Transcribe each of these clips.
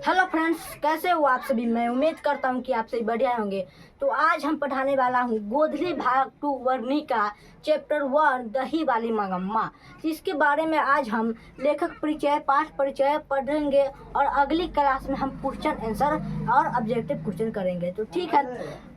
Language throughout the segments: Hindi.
हेलो फ्रेंड्स, कैसे हो आप सभी। मैं उम्मीद करता हूं कि आप सभी बढ़िया होंगे। तो आज हम पढ़ाने वाला हूं गोधली भाग 2 वर्णिका चैप्टर 1 दही वाली मंगम्मा। इसके बारे में आज हम लेखक परिचय, पाठ परिचय पढ़ेंगे और अगली क्लास में हम क्वेश्चन आंसर और ऑब्जेक्टिव क्वेश्चन करेंगे। तो ठीक है,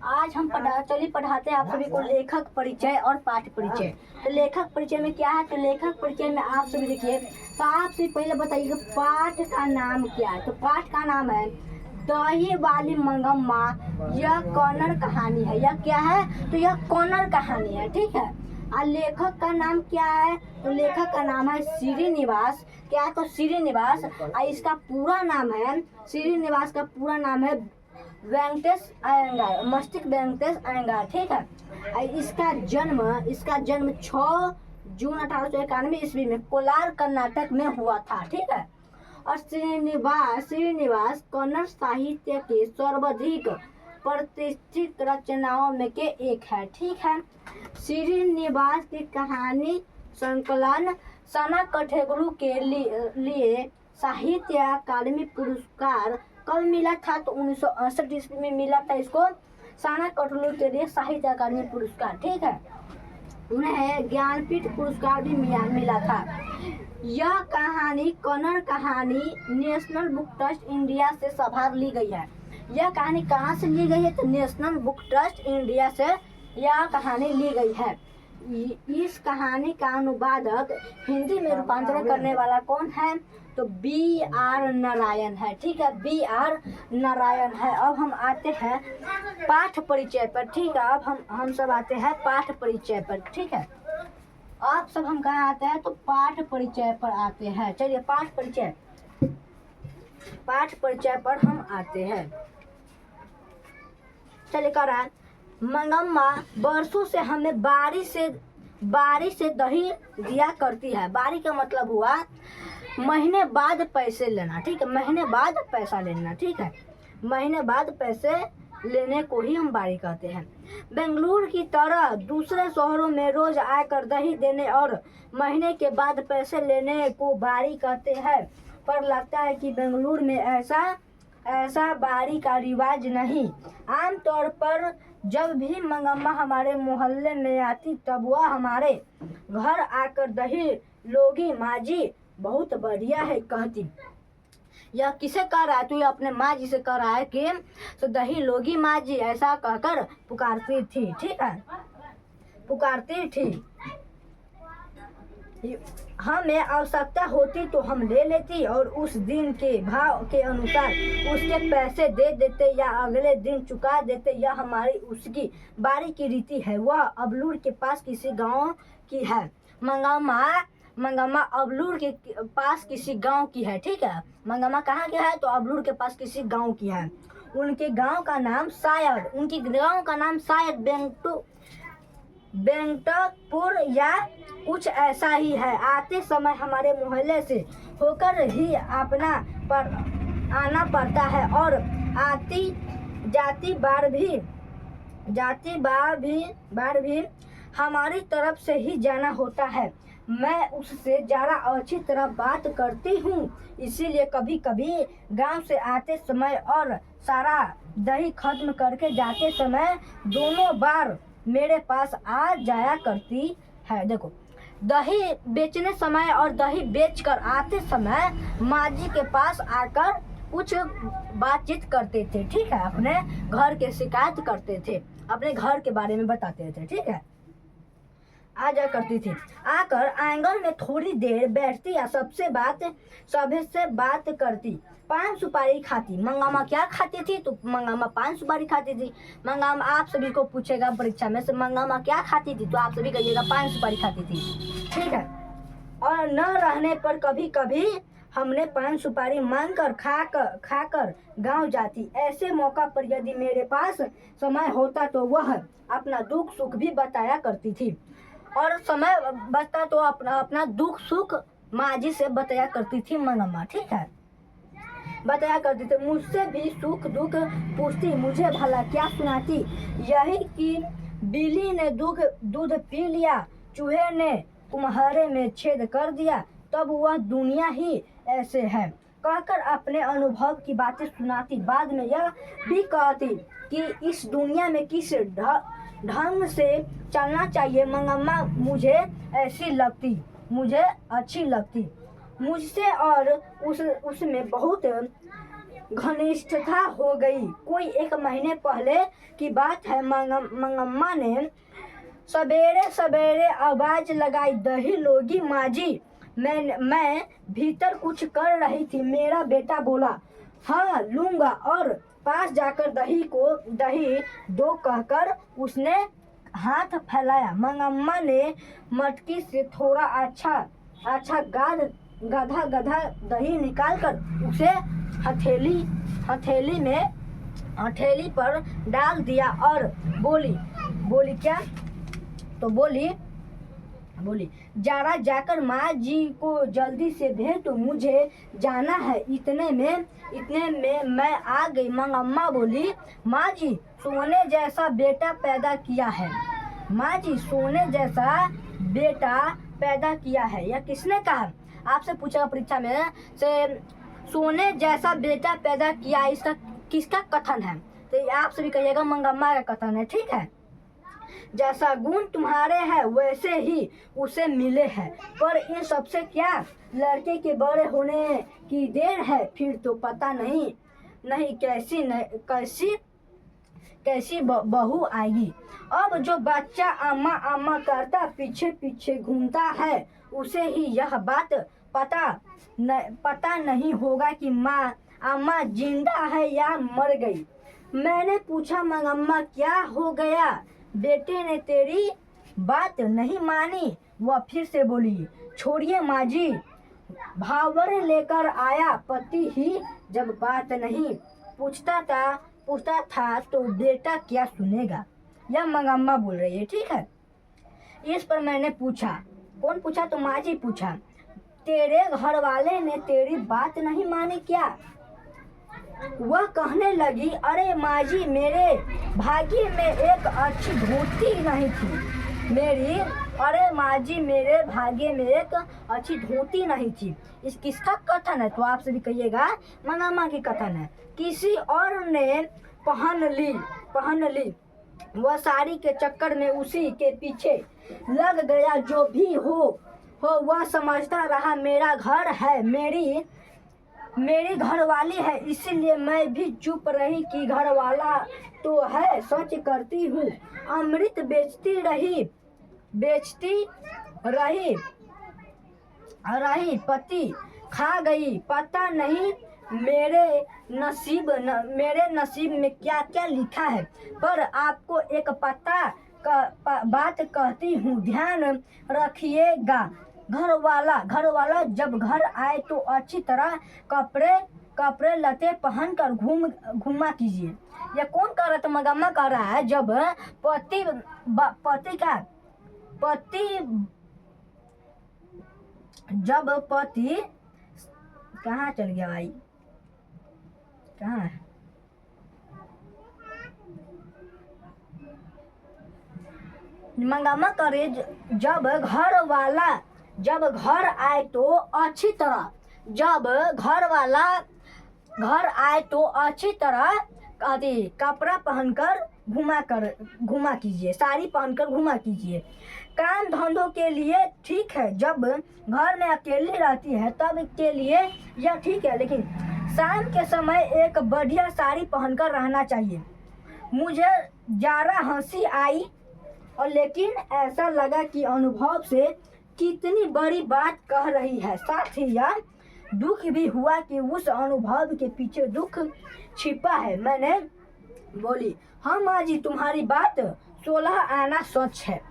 आज हम चलिए पढ़ाते हैं आप सभी को लेखक परिचय और पाठ परिचय। तो लेखक परिचय में क्या है, तो लेखक परिचय में आप सभी देखिए, तो आपसे पहले बताइए पाठ का नाम क्या है। तो पाठ का नाम है दही वाली मंगम्मा। यह कॉर्नर कहानी है। यह क्या है, तो यह कॉर्नर कहानी है। ठीक है, और लेखक का नाम क्या है, तो लेखक का नाम है श्रीनिवास। क्या है, तो श्रीनिवास। और इसका पूरा नाम है, श्रीनिवास का पूरा नाम है वेंकटेश अयंगार, मस्तिष्क वेंकटेश अयंगार। ठीक है, और इसका जन्म 6 जून 1891 ईस्वी में कोलार कर्नाटक में हुआ था। ठीक है, और श्रीनिवास कन्नड़ साहित्य के सर्वाधिक प्रतिष्ठित रचनाओं में के एक है। ठीक है, श्रीनिवास की कहानी संकलन सना कठेगुरु के लिए साहित्य अकादमी पुरस्कार कब मिला था, तो 1968 ईस्वी में मिला था इसको सना कठेगुरु के लिए साहित्य अकादमी पुरस्कार। ठीक है, उन्हें ज्ञानपीठ पुरस्कार भी मिला था। यह कहानी कन्नड़ कहानी नेशनल बुक ट्रस्ट इंडिया से संभाल ली गई है। यह कहानी कहाँ से ली गई है, तो नेशनल बुक ट्रस्ट इंडिया से यह कहानी ली गई है। इस कहानी का अनुवादक हिंदी में रूपांतरण करने वाला कौन है, तो B.R. नारायण है। ठीक है, B.R. नारायण है। अब हम आते हैं पाठ परिचय पर। ठीक है, अब हम सब आते हैं पाठ परिचय पर। ठीक है, आप सब हम कहाँ आते हैं, तो पाठ परिचय पर आते हैं। चलिए पाठ परिचय पर हम आते हैं। चलिए कर रहा है, मंगम्मा वर्षों से हमें बारी से दही दिया करती है। बारी का मतलब हुआ महीने बाद पैसे लेना। ठीक है, महीने बाद पैसा लेना। ठीक है, महीने बाद पैसे लेने को ही हम बारी कहते हैं। बेंगलुरु की तरह दूसरे शहरों में रोज आकर दही देने और महीने के बाद पैसे लेने को बारी कहते हैं, पर लगता है कि बेंगलुरु में ऐसा बारी का रिवाज नहीं। आमतौर पर जब भी मंगम्मा हमारे मोहल्ले में आती तब वह हमारे घर आकर दही लोगी माँ जी बहुत बढ़िया है कहती। यह किसे कह रहा है, तो ये अपने माँ जी से कह रहा है कि तो दही लोगी माँ जी ऐसा कहकर पुकारती थी। ठीक है, पुकारती थी। हमें आवश्यकता होती तो हम ले लेती और उस दिन के भाव के अनुसार उसके पैसे दे देते या अगले दिन चुका देते। यह हमारी उसकी बारी की रीति है। वह अबलूर के पास किसी गांव की है। मंगम्मा अबलूर के पास किसी गांव की है। ठीक है, मंगम्मा कहाँ की है, तो अबलूर के पास किसी गांव की है। उनके गांव का नाम शायद बेंटकपुर या कुछ ऐसा ही है। आते समय हमारे मोहल्ले से होकर ही आना पड़ता है और जाती बार भी हमारी तरफ से ही जाना होता है। मैं उससे ज़्यादा अच्छी तरह बात करती हूँ, इसीलिए कभी कभी गांव से आते समय और सारा दही खत्म करके जाते समय दोनों बार मेरे पास आ जाया करती है। देखो, दही बेचने समय और दही बेचकर आते समय माँ जी के पास आकर कुछ बातचीत करते थे। ठीक है, अपने घर के शिकायत करते थे, अपने घर के बारे में बताते थे। ठीक है, आ जा करती थी। आकर आंगन में थोड़ी देर बैठती या सबसे बात करती, पान सुपारी खाती। मंगम्मा क्या खाती थी, तो मंगम्मा पान सुपारी खाती थी। मंगम्मा आप सभी को पूछेगा परीक्षा में से मंगम्मा क्या खाती थी, तो आप सभी कहिएगा पान सुपारी खाती थी। ठीक है, और न रहने पर कभी कभी हमने पान सुपारी मांग कर खाकर गांव जाती। ऐसे मौका पर यदि मेरे पास समय होता तो वह अपना दुख सुख भी बताया करती थी, और समय बचता तो अपना दुख सुख माँ जी से बताया करती थी मंगम्मा। ठीक है, बताया करती थी। मुझसे भी सुख दुख पूछती, मुझे भला क्या सुनाती। यही कि बिल्ली ने दूध पी लिया, चूहे ने कुम्हारे में छेद कर दिया, तब वह दुनिया ही ऐसे है। कहकर अपने अनुभव की बातें सुनाती। बाद में यह भी कहती कि इस दुनिया में किस ढंग से चलना चाहिए। मंगम्मा मुझे मुझे अच्छी लगती। मुझसे और उसमें बहुत घनिष्ठता हो गई। कोई 1 महीने पहले की बात है। मंगम्मा ने सवेरे सवेरे आवाज लगाई, दही लोगी माँ जी। मैं भीतर कुछ कर रही थी। मेरा बेटा बोला, हाँ लूंगा, और पास जाकर दही दो कहकर उसने हाथ फैलाया। मंगम्मा ने मटकी से थोड़ा अच्छा गधा दही निकालकर उसे हथेली पर डाल दिया और बोली क्या? तो बोली जरा जाकर माँ जी को जल्दी से भेज दो, मुझे जाना है। इतने में मैं आ गई। मंगम्मा बोली, माँ जी सोने जैसा बेटा पैदा किया है। माँ जी सोने जैसा बेटा पैदा किया है, यह किसने कहा? आपसे पूछा परीक्षा में से सोने जैसा बेटा पैदा किया, इसका किसका कथन है? तो आप सभी कहिएगा मंगम्मा का कथन है, ठीक है। जैसा गुण तुम्हारे है वैसे ही उसे मिले हैं, पर इन सबसे क्या लड़के के बड़े होने की देर है। फिर तो पता नहीं कैसी बहू आएगी। अब जो बच्चा अम्मा करता पीछे पीछे घूमता है, उसे ही यह बात पता नहीं होगा कि अम्मा जिंदा है या मर गई। मैंने पूछा, मंगम्मा क्या हो गया? बेटे ने तेरी बात नहीं मानी। वह फिर से बोली, छोड़िए माँ जी, भावर लेकर आया पति ही जब बात नहीं पूछता था तो बेटा क्या सुनेगा। यह मंगम्मा बोल रही है, ठीक है। इस पर मैंने पूछा, कौन पूछा? तो माँ जी पूछा, तेरे घर वाले ने तेरी बात नहीं मानी क्या? वह कहने लगी, अरे माँ जी मेरे भाग्य में एक अच्छी धोती नहीं थी। अरे माँ जी मेरे भाग्य में एक अच्छी धोती नहीं थी। इस किसका कथन है? तो आप सभी कहिएगा मंगम्मा की कथन है। किसी और ने पहन ली। वह साड़ी के चक्कर में उसी के पीछे लग गया। जो भी हो वह समझता रहा मेरा घर है, मेरी घरवाली है, इसीलिए मैं भी चुप रही कि घरवाला तो है, सच करती हूँ। अमृत बेचती रही पति खा गई। पता नहीं मेरे नसीब में क्या क्या लिखा है, पर आपको एक बात कहती हूँ, ध्यान रखिएगा। घरवाला जब घर आए तो अच्छी तरह कपड़े लते पहनकर घूमा कीजिए। यह कौन कह रहा था? मंगम्मा कह रहा है। जब पति कहाँ चल गया भाई? कहाँ है? मंगम्मा करे जब घर आए तो अच्छी तरह कपड़ा पहनकर घुमा कीजिए, साड़ी पहनकर घुमा कीजिए। काम धंधों के लिए ठीक है, जब घर में अकेली रहती है तब के लिए यह ठीक है, लेकिन शाम के समय एक बढ़िया साड़ी पहनकर रहना चाहिए। मुझे जरा हंसी आई, और लेकिन ऐसा लगा कि अनुभव से कितनी बड़ी बात कह रही है। साथ ही यह दुख भी हुआ कि उस अनुभव के पीछे दुख छिपा है। मैंने बोली, हाँ माँ जी तुम्हारी बात 16 आना सच है।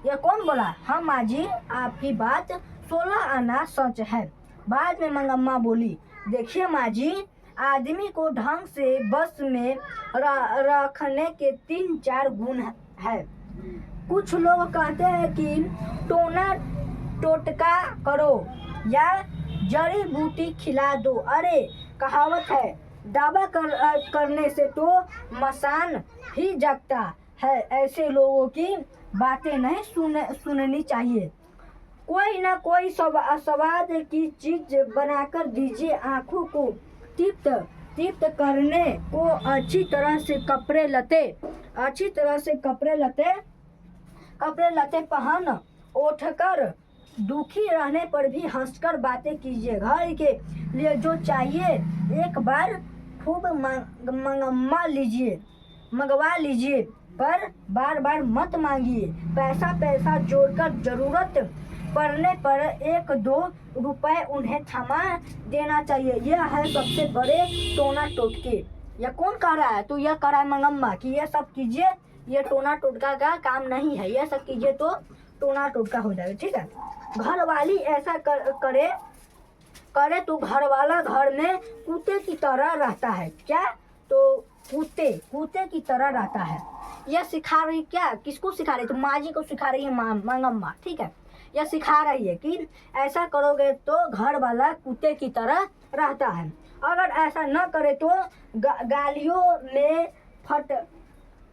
यह कौन बोला? हाँ माँ जी आपकी बात 16 आना सच है। बाद में मंगम्मा बोली, देखिए माँ जी, आदमी को ढंग से बस में रखने के 3-4 गुण है। कुछ लोग कहते हैं कि टोटका करो या जड़ी बूटी खिला दो। अरे कहावत है, दावा करने से तो मसान ही जगता है। ऐसे लोगों की बातें नहीं सुननी चाहिए। कोई ना कोई स्वाद की चीज बनाकर दीजिए, आंखों को तृप्त तृप्त करने को अच्छी तरह से कपड़े लते पहन उठकर, दुखी रहने पर भी हंसकर बातें कीजिए। घर के लिए जो चाहिए एक बार खूब मंगवा लीजिए, पर बार बार मत मांगिए। पैसा जोड़कर जरूरत पड़ने पर 1-2 रुपए उन्हें थमा देना चाहिए। यह है सबसे बड़े टोना टोटके। यह कौन कह रहा है? तो यह कह रहा है मंगम्मा कि ये सब कीजिए, ये टोना टोटका का काम नहीं है, यह सब कीजिए तो टोना टोटका हो जाएगा। ठीक है, घर वाली ऐसा करे तो घर वाला घर में कुत्ते की तरह रहता है। क्या? तो कुत्ते की तरह रहता है। यह सिखा रही, क्या किसको सिखा रही? तो माँ जी को सिखा रही है मंगम्मा। ठीक है, यह सिखा रही है कि ऐसा करोगे तो घर वाला कुत्ते की तरह रहता है। अगर ऐसा न करे तो गालियों में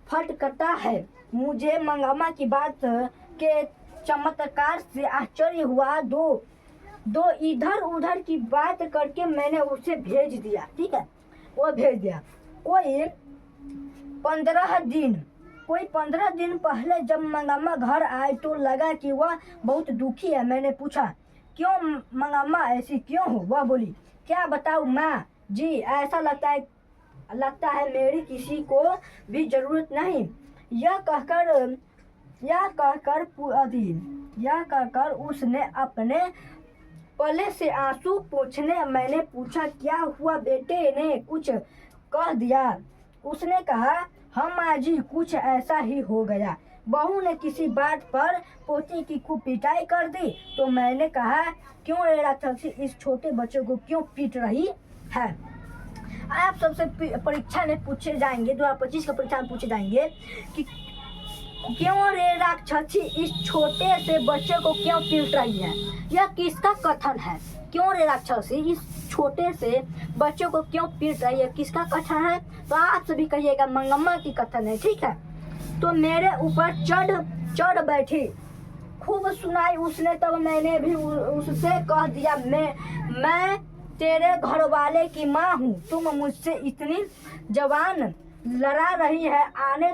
फटकता है। मुझे मंगम्मा की बात के चमत्कार से आश्चर्य हुआ। दो इधर उधर की बात करके मैंने उसे भेज दिया। ठीक है, वो भेज दिया। कोई 15 दिन पहले जब मंगम्मा घर आए तो लगा कि वह बहुत दुखी है। मैंने पूछा, क्यों मंगम्मा ऐसी क्यों हो? वह बोली, क्या बताऊं माँ जी, ऐसा लगता है मेरी किसी को भी जरूरत नहीं। यह कहकर उसने अपने पले से आंसू पोंछने। मैंने पूछा, क्या हुआ? बेटे ने कुछ कह दिया? उसने कहा, हाँ माँ जी, कुछ ऐसा ही हो गया। बहू ने किसी बात पर पोती की खूब पिटाई कर दी। तो मैंने कहा, क्यों रे राक्षसी, इस छोटे बच्चे को क्यों पीट रही है? आप सबसे परीक्षा में पूछे जाएंगे, 2025 का परीक्षा में पूछे जाएंगे कि क्यों रे राक्षसी इस छोटे से बच्चे को क्यों पीट रही है? यह किसका कथन है? क्यों रे राक्षसी इस छोटे से बच्चे को क्यों पीट रही है, किसका कथन है? तो आप सभी कहिएगा मंगम्मा की कथन है। ठीक है, तो मेरे ऊपर चढ़ बैठी, खूब सुनाई उसने। तब मैंने भी उससे कह दिया, मैं तेरे घर वाले की माँ हूँ, तुम मुझसे इतनी जवान लड़ा रही है, आने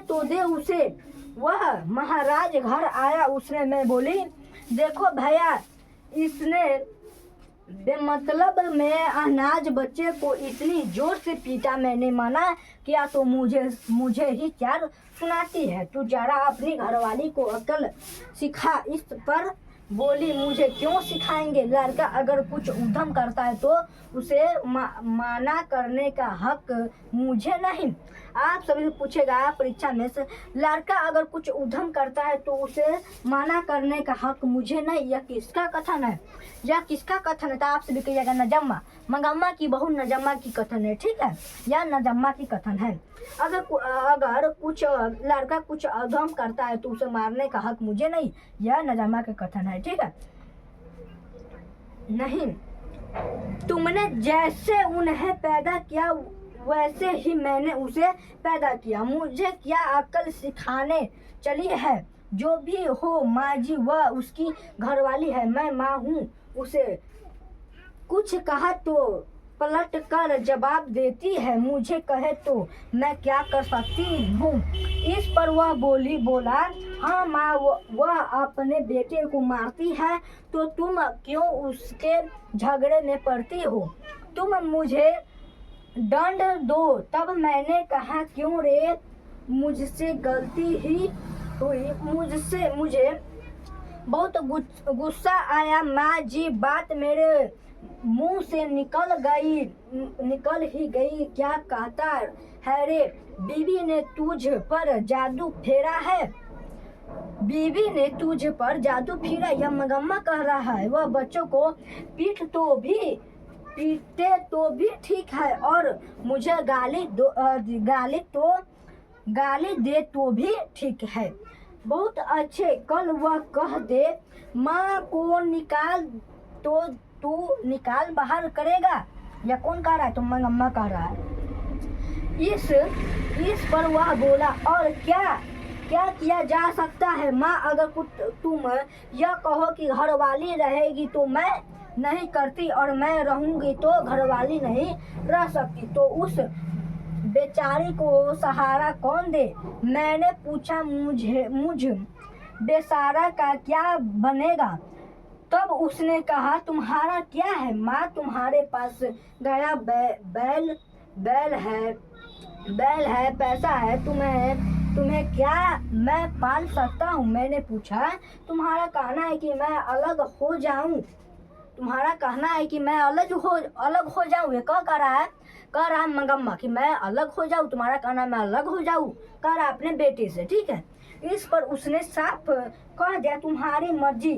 तो दे उसे। वह महाराज घर आया। उसने, मैं बोली, देखो भैया, इसने बेमतलब में अनाज बच्चे को इतनी जोर से पीटा। मैंने मना किया तो मुझे ही क्या सुनाती है? तू जरा अपनी घरवाली को अकल सिखा। इस पर बोली, मुझे क्यों सिखाएंगे? लड़का अगर कुछ उद्यम करता है तो उसे माना करने का हक मुझे नहीं। आप सभी पूछेगा परीक्षा में से, लड़का अगर कुछ उद्यम करता है तो उसे माना करने का हक मुझे नहीं। यह किसका कथन है? यह किसका कथन है? तो आप सभी कहिएगा नजम्मा, मंगम्मा की बहू नजम्मा की कथन है। ठीक है, यह नजम्मा की कथन है। अगर कुछ लड़का कुछ उद्यम करता है तो उसे मारने का हक मुझे नहीं, यह नजम्मा का कथन है। ठीक है, नहीं, तुमने जैसे उन्हें पैदा किया वैसे ही मैंने उसे पैदा किया। मुझे क्या अक्ल सिखाने चली है? जो भी हो माँ जी, वह उसकी घरवाली है, मैं माँ हूँ। उसे कुछ कहा तो पलट कर जवाब देती है, मुझे कहे तो मैं क्या कर सकती हूँ? इस पर वह बोला, हाँ माँ, वह अपने बेटे को मारती है तो तुम क्यों उसके झगड़े में पड़ती हो? तुम मुझे दंड दो। तब मैंने कहा, क्यों रे, मुझसे गलती ही हुई। मुझे बहुत गुस्सा आया माँ जी, बात मेरे मुंह से निकल ही गई। क्या कहता है रे? बीवी ने तुझ पर जादू फेरा है। बीवी ने तुझ पर जादू फेरा, यह मंगम्मा कह रहा है। वह बच्चों को पीटे तो भी ठीक है, और मुझे गाली दे तो भी ठीक है। बहुत अच्छे, कल वह कह दे माँ को निकाल तो तू निकाल बाहर करेगा। या कौन कह रहा है? तो मंगम्मा कह रहा है। इस पर वह बोला, और क्या क्या किया जा सकता है माँ? अगर तुम यह कहो कि घरवाली रहेगी तो मैं नहीं करती और मैं रहूंगी तो घरवाली नहीं रह सकती, तो उस बेचारी को सहारा कौन दे? मैंने पूछा, मुझ बेसहारा का क्या बनेगा? तब उसने कहा, तुम्हारा क्या है माँ? तुम्हारे पास गया बैल है, पैसा है, तुम्हें क्या मैं पाल सकता हूँ? मैंने पूछा, तुम्हारा कहना है कि मैं अलग हो जाऊं? ये कह रहा है मंगम्मा कि मैं अलग हो जाऊं, तुम्हारा कहना मैं अलग हो जाऊं, कह रहा अपने बेटे से, ठीक है। इस पर उसने साफ कह दिया, तुम्हारी मर्जी।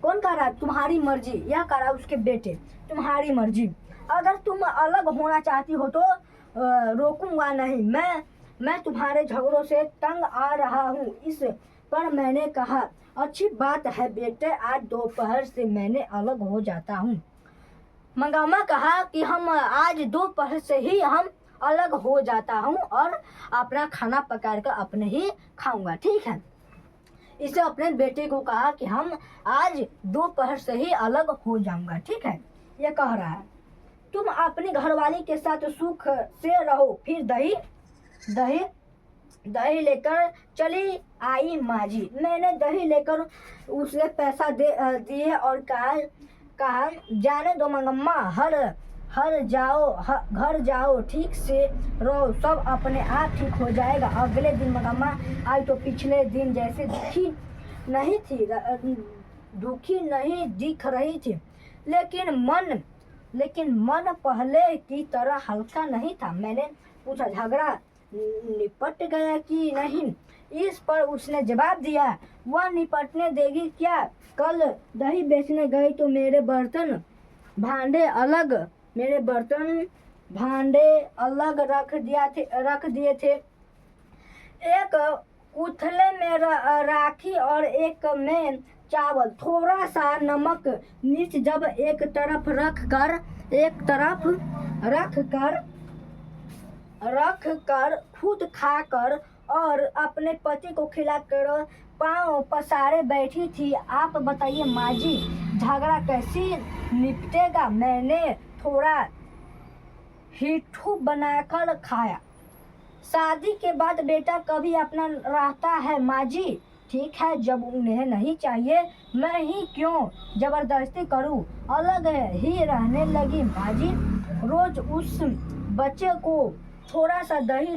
कौन कह रहा है? तुम्हारी मर्जी। यह कह रहा है उसके बेटे, तुम्हारी मर्जी। अगर तुम अलग होना चाहती हो तो रोकूंगा नहीं। मैं तुम्हारे झगड़ों से तंग आ रहा हूँ। इस पर मैंने कहा, अच्छी बात है बेटे, आज दोपहर से मैं अलग हो जाता हूँ। मंगम्मा कहा कि हम आज दोपहर से ही हम अलग हो जाता हूँ और अपना खाना पका कर अपने ही खाऊंगा, ठीक है। इसे अपने बेटे को कहा कि हम आज दोपहर से ही अलग हो जाऊंगा, ठीक है। ये कह रहा है, तुम अपनी घरवाली के साथ सुख से रहो। फिर दही लेकर चली आई माँ जी। मैंने दही लेकर उसे पैसा दिए और कहा जाने दो मंगम्मा, घर जाओ, ठीक से रहो, सब अपने आप ठीक हो जाएगा। अगले दिन मंगम्मा आई तो पिछले दिन जैसे दुखी नहीं दिख रही थी, लेकिन मन पहले की तरह हल्का नहीं था। मैंने पूछा, झगड़ा निपट गया कि नहीं? इस पर उसने जवाब दिया, वह निपटने देगी क्या? कल दही बेचने गई तो मेरे बर्तन भांडे अलग रख दिए थे। एक उथले में राखी और एक में चावल, थोड़ा सा नमक मिर्च जब एक तरफ रख कर खुद खाकर और अपने पति को खिलाकर पाँव पसारे बैठी थी। आप बताइए माँ जी, झगड़ा कैसे निपटेगा? मैंने थोड़ा हिट्ठू बनाकर खाया। शादी के बाद बेटा कभी अपना रहता है माँ जी, ठीक है, जब उन्हें नहीं चाहिए मैं ही क्यों जबरदस्ती करूं? अलग ही रहने लगी माँ जी। रोज उस बच्चे को थोड़ा सा दही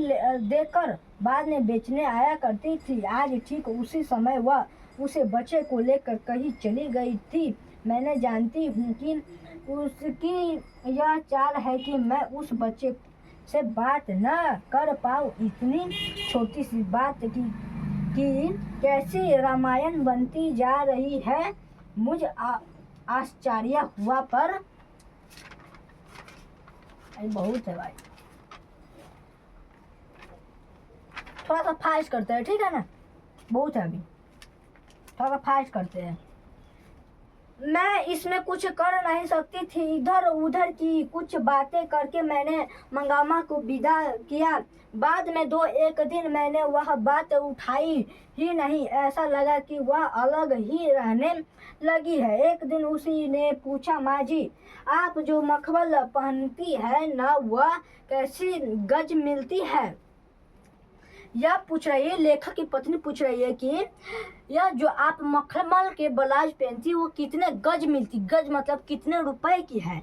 देकर बाद में बेचने आया करती थी। आज ठीक उसी समय वह उसे बच्चे को लेकर कहीं चली गई थी। मैंने जानती हूँ कि उसकी यह चाल है कि मैं उस बच्चे से बात न कर पाऊँ। इतनी छोटी सी बात की कैसी रामायण बनती जा रही है, मुझे आश्चर्य हुआ। पर बहुत है भाई, थोड़ा सा फास्ट करते हैं, ठीक है ना, बहुत है अभी, थोड़ा सा फास्ट करते हैं। मैं इसमें कुछ कर नहीं सकती थी। इधर उधर की कुछ बातें करके मैंने मंगम्मा को विदा किया। बाद में 2-1 दिन मैंने वह बात उठाई ही नहीं। ऐसा लगा कि वह अलग ही रहने लगी है। एक दिन उसी ने पूछा, माँ जी आप जो मखमल पहनती है ना, वह कैसी गज मिलती है? यह पूछ रही है, लेखक की पत्नी पूछ रही है कि यह जो आप मखमल के ब्लाउज पहनती वो कितने गज मिलती? गज मतलब कितने रुपए की है?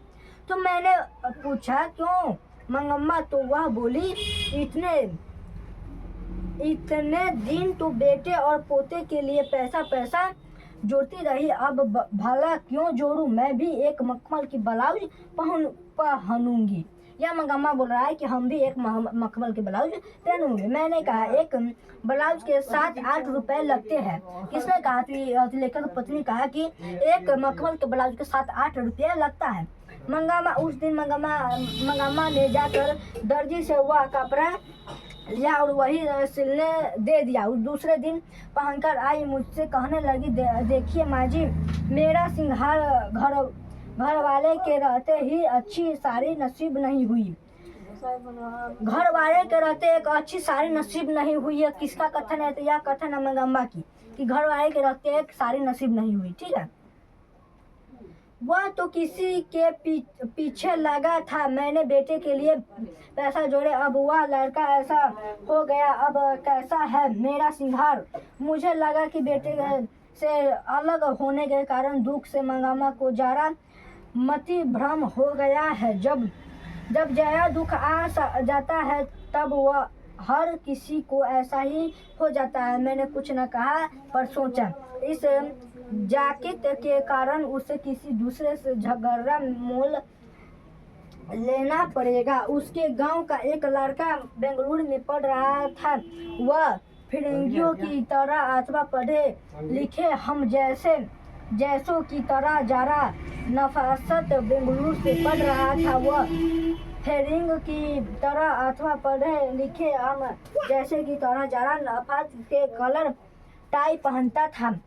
तो मैंने पूछा क्यों मंगम्मा? तो वह बोली, इतने दिन तो बेटे और पोते के लिए पैसा जोड़ती रही, अब भला क्यों जोड़ूं? मैं भी एक मखमल की ब्लाउज पहनूंगी। या मंगम्मा बोल रहा है कि हम भी एक मखमल के ब्लाउज पहनूंगे। मैंने कहा एक ब्लाउज के 7-8 रुपए लगते हैं। किसने कहा? तो लेकर पत्नी कहा कि एक मखमल के ब्लाउज के 7-8 रुपये लगता है। उस दिन मंगम्मा ने जाकर दर्जी से वह कपड़ा लिया और वही सिलने दे दिया। उस दूसरे दिन पहनकर आई, मुझसे कहने लगी, देखिए माँ जी, मेरा सिंगार घर वाले के रहते ही अच्छी साड़ी नसीब नहीं हुई। घर वाले के रहते एक अच्छी सारी नसीब नहीं हुई है। किसका कथन है? तो यह कथन है मंगम्मा की कि घर वाले के रहते एक सारी नसीब नहीं हुई। ठीक है, वह तो किसी के पीछे लगा था। मैंने बेटे के लिए पैसा जोड़े, अब वह लड़का ऐसा हो गया, अब कैसा है मेरा सिंगार। मुझे लगा कि बेटे से अलग होने के कारण दुख से मंगम्मा को जरा मति भ्रम हो गया है। जब जया दुख आ जाता है तब वह हर किसी को ऐसा ही हो जाता है। मैंने कुछ न कहा पर सोचा इस जाकित के कारण उसे किसी दूसरे से झगड़ा मोल लेना पड़ेगा। उसके गांव का एक लड़का बेंगलुरु में पढ़ रहा था। वह फिरंगियों की तरह अथवा पढ़े लिखे हम जैसों की तरह जरा नफासत बेंगलुरु से पढ़ रहा था। वह फिरंग की तरह अथवा पढ़े लिखे हम जैसे की तरह जरा नफासत के कलर टाई पहनता था।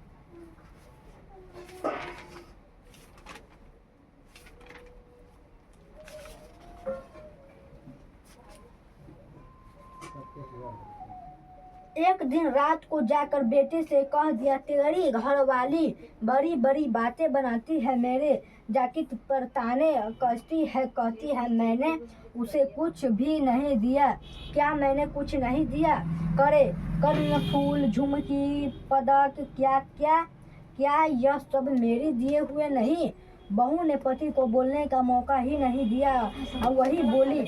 एक दिन रात को जाकर बेटे से कह दिया, तेरी घरवाली बड़ी बड़ी बातें बनाती है, मेरे जाकित पर ताने कसती है, कहती है मैंने उसे कुछ भी नहीं दिया। क्या मैंने कुछ नहीं दिया? करे कर्ण फूल झुमकी पदक क्या यह सब मेरे दिए हुए नहीं? बहू ने पति को बोलने का मौका ही नहीं दिया। अब वही बोली,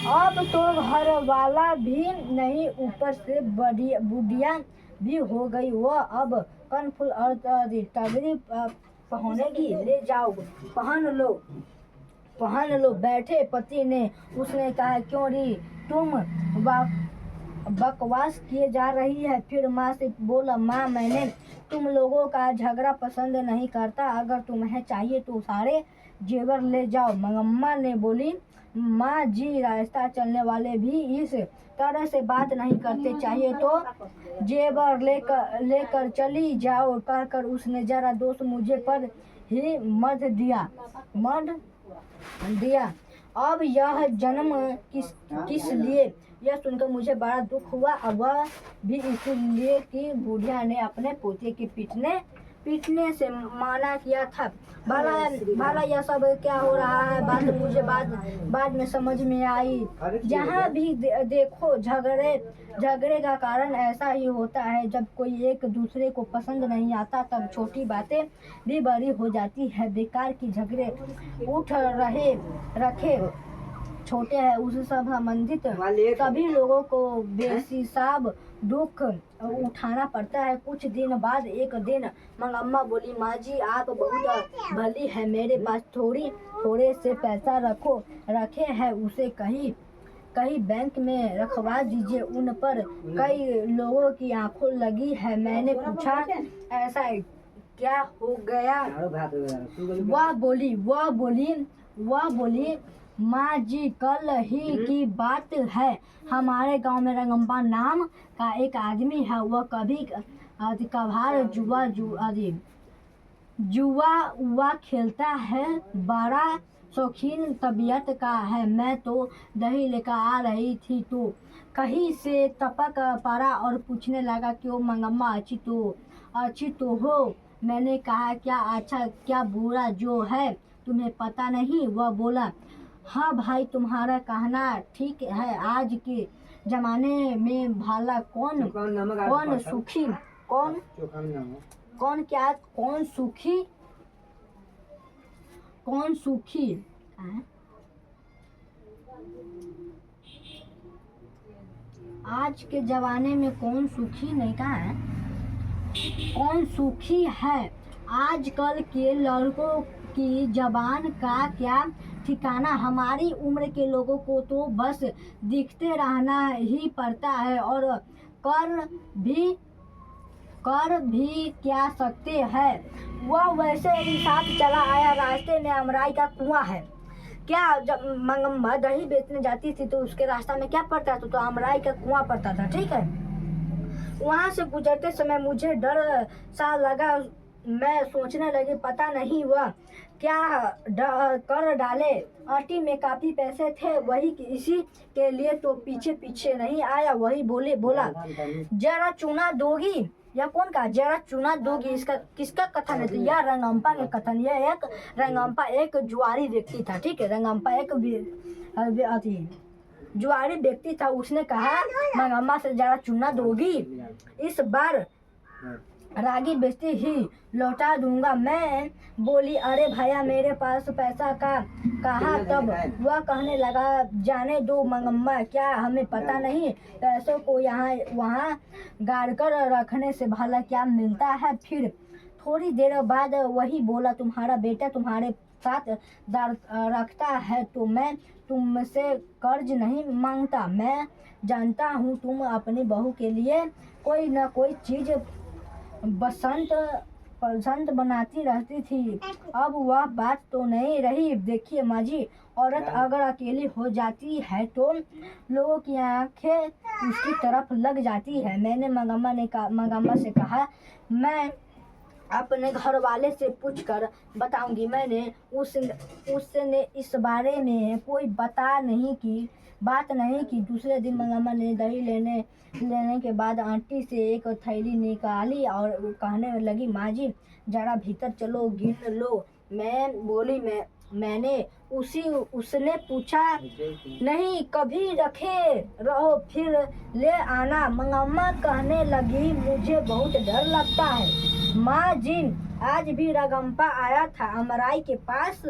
अब तो घर वाला भी नहीं, ऊपर से बुढ़िया भी हो गई। वह अब कनफुल और टगरी पहनेगी, ले जाओ पहन लो। बैठे पति ने उसने कहा, क्यों री तुम बकवास किए जा रही है? फिर माँ से बोला, माँ मैंने तुम लोगों का झगड़ा पसंद नहीं करता, अगर तुम्हें चाहिए तो सारे जेवर ले जाओ। मंगम्मा ने बोली, माँ जी रास्ता चलने वाले भी इस तरह से बात नहीं करते, चाहिए तो जेवर लेकर चली जाओ। कहकर उसने जरा दोस्त मुझे पर ही मध दिया। अब यह जन्म किस लिए? यह सुनकर मुझे बड़ा दुख हुआ। अब वह भी इसलिए कि बुढ़िया ने अपने पोते के पीटने से माना किया था। भला यह सब क्या हो रहा है? बात मुझे बाद में समझ में आई। जहाँ भी देखो झगड़े का कारण ऐसा ही होता है। जब कोई एक दूसरे को पसंद नहीं आता तब छोटी बातें भी बड़ी हो जाती है। बेकार की झगड़े उठ रखे छोटे हैं, उससे संबंधित सभी लोगों को बेहिसाब दुख उठाना पड़ता है। कुछ दिन बाद एक दिन मंगम्मा बोली, माँ जी आप बहुत भली है, मेरे पास थोड़े से पैसा रखे हैं, उसे कहीं बैंक में रखवा दीजिए, उन पर कई लोगों की आंखों लगी है। मैंने पूछा, ऐसा क्या हो गया? वह बोली माँ जी कल ही की बात है, हमारे गांव में रंगम्मा नाम का एक आदमी है। वह कभी कभार जुआ खेलता है, बड़ा शौकीन तबीयत का है। मैं तो दही लेकर आ रही थी तो कहीं से टपक पड़ा और पूछने लगा, क्यों मंगम्मा अच्छी तो हो? मैंने कहा, क्या अच्छा क्या बुरा जो है तुम्हें पता नहीं? वह बोला, हाँ भाई तुम्हारा कहना ठीक है, आज के जमाने में भला कौन सुखी आज के जमाने में कौन सुखी नहीं कहा है, कौन सुखी है? आजकल के लड़कों की जबान का क्या ठिकाना। हमारी उम्र के लोगों को तो बस दिखते रहना ही पड़ता है और कर भी क्या सकते हैं। वह वैसे ही साथ चला आया। रास्ते में अमराई का कुआं है। क्या जब मंगम्मा दही बेचने जाती थी तो उसके रास्ता में क्या पड़ता था? तो अमराई का कुआं पड़ता था। ठीक है, वहाँ से गुजरते समय मुझे डर सा लगा। मैं सोचने लगी, पता नहीं वह क्या कर डाले। आंटी में काफ़ी पैसे थे, वही इसी के लिए तो पीछे पीछे नहीं आया। वही बोला जरा चूना दोगी, या कौन कहा जरा चूना दोगी, इसका किसका कथन है? तो यह रंगम्पा का कथन। यह एक रंगम्पा एक जुआरी व्यक्ति था, ठीक है। रंगम्पा एक जुआरी व्यक्ति था। उसने कहा मंगम्मा से जरा चूना दोगी, इस बार रागी बेचती ही लौटा दूंगा। मैं बोली अरे भैया मेरे पास पैसा का कहा। तब वह कहने लगा जाने दो मंगम्मा, क्या हमें पता नहीं पैसों को यहाँ वहाँ गाड़ कर रखने से भला क्या मिलता है। फिर थोड़ी देर बाद वही बोला तुम्हारा बेटा तुम्हारे साथ दार रखता है तो मैं तुमसे कर्ज नहीं मांगता। मैं जानता हूँ तुम अपनी बहू के लिए कोई न कोई चीज़ पसंद बनाती रहती थी। अब वह बात तो नहीं रही। देखिए माँ जी, औरत अगर अकेली हो जाती है तो लोगों की आंखें उसकी तरफ लग जाती है। मैंने मंगम्मा से कहा मैं अपने घर वाले से पूछ कर बताऊंगी। मैंने उसने इस बारे में कोई बात नहीं की। दूसरे दिन मंगम्मा ने दही लेने के बाद आंटी से एक थैली निकाली और कहने लगी माँ जी जरा भीतर चलो गिन लो। मैं बोली मैंने उसने पूछा नहीं कभी रखे रहो फिर ले आना। मंगम्मा कहने लगी मुझे बहुत डर लगता है माँ जी। आज भी रंगम्पा आया था अमराई के पास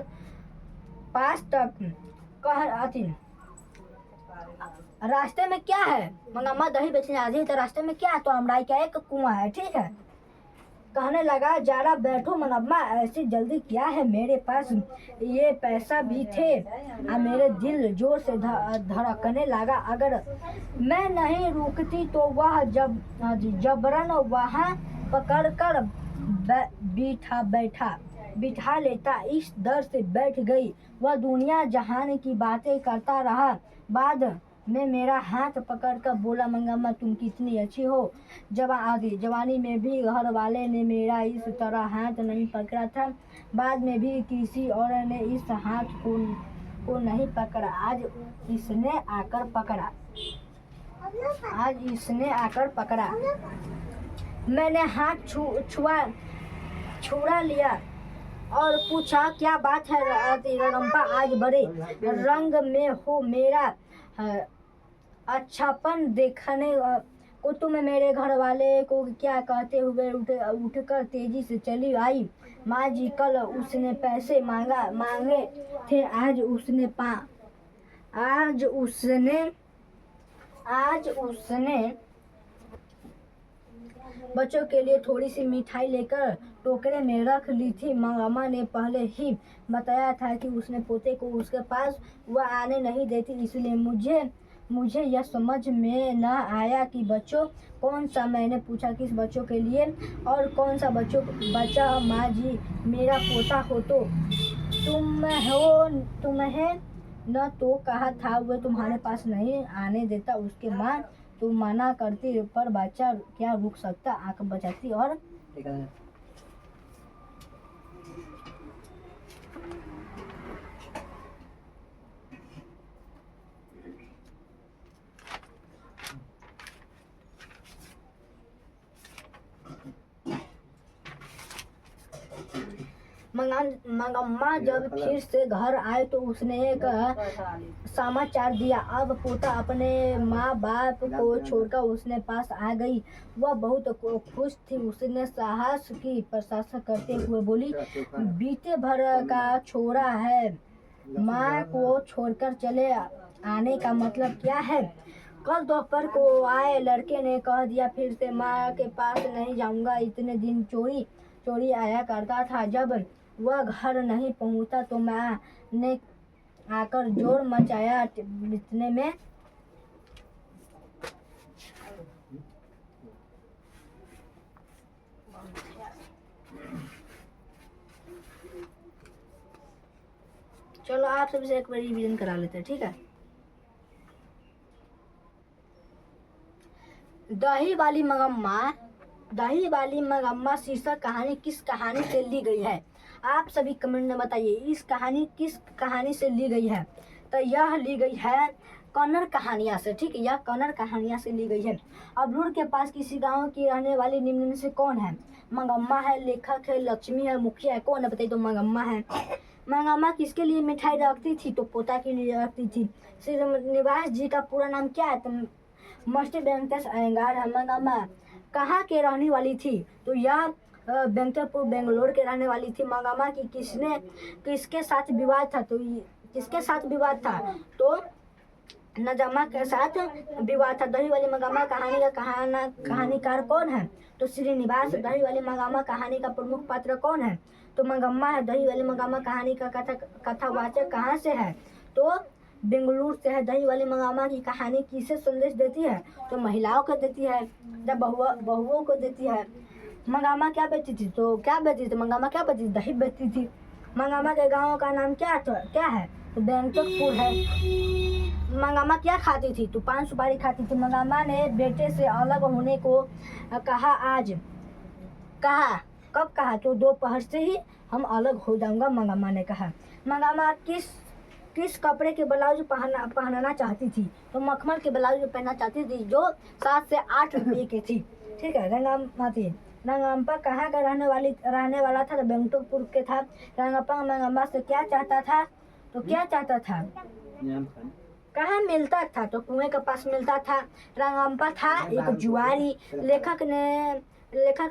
तक कह आती रास्ते में क्या है। मंगम्मा दही बेचने आ रही तो रास्ते में क्या है? तो अमराई का एक कुआं है, ठीक है। कहने लगा जरा बैठो मंगम्मा, ऐसी जल्दी क्या है? मेरे पास ये पैसा भी थे। मेरे दिल जोर से धड़कने लगा। अगर मैं नहीं रुकती तो वह जबरन वहाँ पकड़कर बिठा लेता। इस डर से बैठ गई। वह दुनिया जहान की बातें करता रहा। बाद में मेरा हाथ पकड़कर बोला मंगम्मा तुम कितनी अच्छी हो। जवानी में भी घर वाले ने मेरा इस तरह हाथ नहीं पकड़ा था। बाद में भी किसी और ने इस हाथ को नहीं पकड़ा। आज इसने आकर पकड़ा। मैंने हाथ छुड़ा लिया और पूछा क्या बात है रंगम्पा, आज बड़े रंग में हो। मेरा अच्छापन देखने को तुम मेरे घर वाले को क्या कहते हुए उठकर तेजी से चली आई। माँ जी कल उसने पैसे मांगे थे। आज उसने बच्चों के लिए थोड़ी सी मिठाई लेकर टोकरे में रख ली थी। मंगम्मा ने पहले ही बताया था कि उसने पोते को उसके पास वह आने नहीं देती, इसलिए मुझे यह समझ में न आया कि बच्चों कौन सा। मैंने पूछा किस बच्चों के लिए और कौन सा बच्चा? माँ जी मेरा पोता हो तो तुम्हें न तो कहा था वह तुम्हारे पास नहीं आने देता। उसके माँ तुम मना करती पर बच्चा क्या रुक सकता। आंख बचाती और मंगम्मा जब फिर से घर आए तो उसने एक समाचार दिया। अब पोता अपने माँ बाप को छोड़कर उसने पास आ गई। वह बहुत खुश थी। उसने साहस की प्रशंसा करते हुए बोली बीते भर का छोरा है, माँ को छोड़कर चले आने का मतलब क्या है? कल दोपहर को आए लड़के ने कह दिया फिर से माँ के पास नहीं जाऊंगा। इतने दिन चोरी आया करता था। जब वह घर नहीं पहुंचा तो माँ ने आकर जोर मचाया बिस्तर में। चलो आप सबसे एक बार रिवीजन करा लेते हैं, ठीक है। दही वाली मगम्मा शीर्षक कहानी किस कहानी से ली गई है? आप सभी कमेंट में बताइए इस कहानी किस कहानी से ली गई है। तो यह ली गई है कन्नड़ कहानियाँ से, ठीक है, यह कन्नड़ कहानियाँ से ली गई है। अब्रूर के पास किसी गांव की रहने वाली निम्न में से कौन है? मंगम्मा है, लेखक है, लक्ष्मी है, मुखिया है, कौन है बताइए? तो मंगम्मा है। मंगम्मा किसके लिए मिठाई रखती थी? तो पोता के लिए रखती थी। श्रीनिवास जी का पूरा नाम क्या है? तो मस्टर वेंकटेश अयंगार है। मंगम्मा कहाँ के रहने वाली थी? तो यह वेंकटपुर बेंगलोर के रहने वाली थी। मंगम्मा की किसके साथ विवाद था? तो किसके साथ विवाद था? तो नजम्मा के साथ विवाद था। दही वाली मंगम्मा कहानी का कहानीकार कौन है? तो श्रीनिवास। दही वाली मंगम्मा कहानी का प्रमुख पात्र कौन है? तो मंगम्मा है। दही वाली मंगम्मा कहानी का कथावाचक कहाँ से है? तो बेंगलुरु से है। दही वाली मंगम्मा की कहानी किसे संदेश देती है? तो महिलाओं को देती है, जब बहुओं को देती है। मंगम्मा क्या बेचती थी? तो क्या बेचती थी मंगम्मा? क्या बेचती? दही बेचती थी। मंगम्मा के गाँव का नाम क्या है? तो बेंकटपुर है। मंगम्मा क्या खाती थी? तो पान सुपारी खाती थी। मंगम्मा ने बेटे से अलग होने को कहा। कब कहा? तो दोपहर से ही हम अलग हो जाऊंगा, मंगम्मा ने कहा। मंगम्मा किस कपड़े के ब्लाउज पहनना चाहती थी? तो मखमल के ब्लाउज पहनना चाहती थी, जो 7 से 8 रुपये की थी, ठीक है। रंगम्पा कहाँ का रहने वाला था? तो बेंगटपुर के था। रंगम्पा मंगम्मा से क्या चाहता था? तो क्या चाहता था? कहाँ मिलता था? तो कुएं के पास मिलता था। रंगम्पा था एक जुआरी। लेखक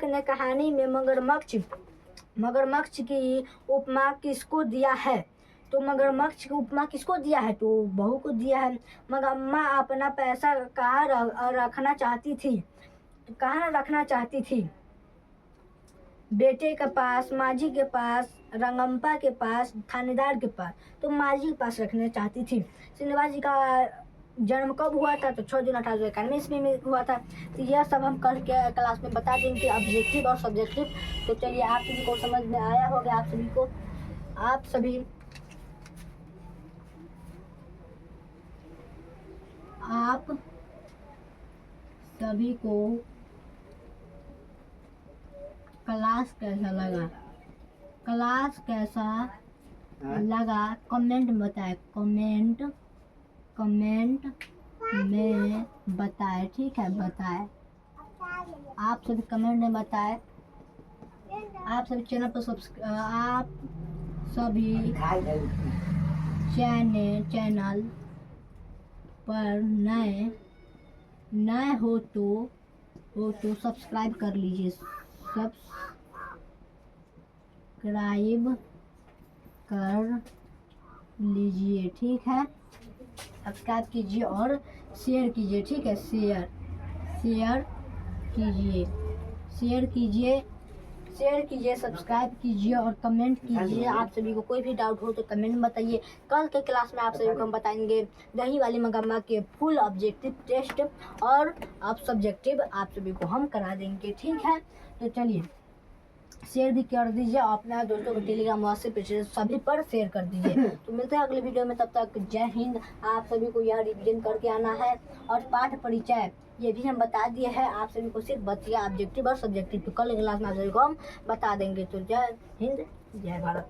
ने कहानी में मगरमच्छ की उपमा किसको दिया है? तो मगरमच्छ की उपमा किसको दिया है? तो बहू को दिया है। मंगम्मा अपना पैसा कहाँ रखना चाहती थी? तो कहाँ रखना चाहती थी? बेटे के पास, माझी के पास, रंगम्पा के पास, थानेदार के पास। तो माझी के पास रखना चाहती थी। श्रीनिवास जी का जन्म कब हुआ था? तो 6 जून 1891 ईस्वी में हुआ था। तो यह सब हम कल के क्लास में बता देंगे, ऑब्जेक्टिव और सब्जेक्टिव। तो चलिए, आप सभी को समझ में आया होगा। आप सभी को क्लास कैसा लगा कमेंट में बताएं। कमेंट में बताएं, ठीक है, बताएं। आप सभी कमेंट में बताएं। आप सभी चैनल पर चैनल पर नए हो तो सब्सक्राइब कर लीजिए। सब्सक्राइब कर लीजिए, ठीक है। सब्सक्राइब कीजिए और शेयर कीजिए, ठीक है। शेयर कीजिए, सब्सक्राइब कीजिए और कमेंट कीजिए। आप सभी को कोई भी डाउट हो तो कमेंट में बताइए। कल के क्लास में आप सभी को हम बताएंगे दही वाली मंगम्मा के फुल ऑब्जेक्टिव टेस्ट और अब सब्जेक्टिव आप सभी को हम करा देंगे, ठीक है। तो चलिए, शेयर भी कर दीजिए, अपना दोस्तों को टेलीग्राम, व्हाट्सएप सभी पर शेयर कर दीजिए। तो मिलते हैं अगले वीडियो में, तब तक जय हिंद। आप सभी को यह रिवीजन करके आना है और पाठ परिचय ये भी हम बता दिए हैं। आप सभी को सिर्फ बचिया ऑब्जेक्टिव और सब्जेक्टिव, तो कल क्लास में आप सभी को हम बता देंगे। तो जय हिंद, जय भारत।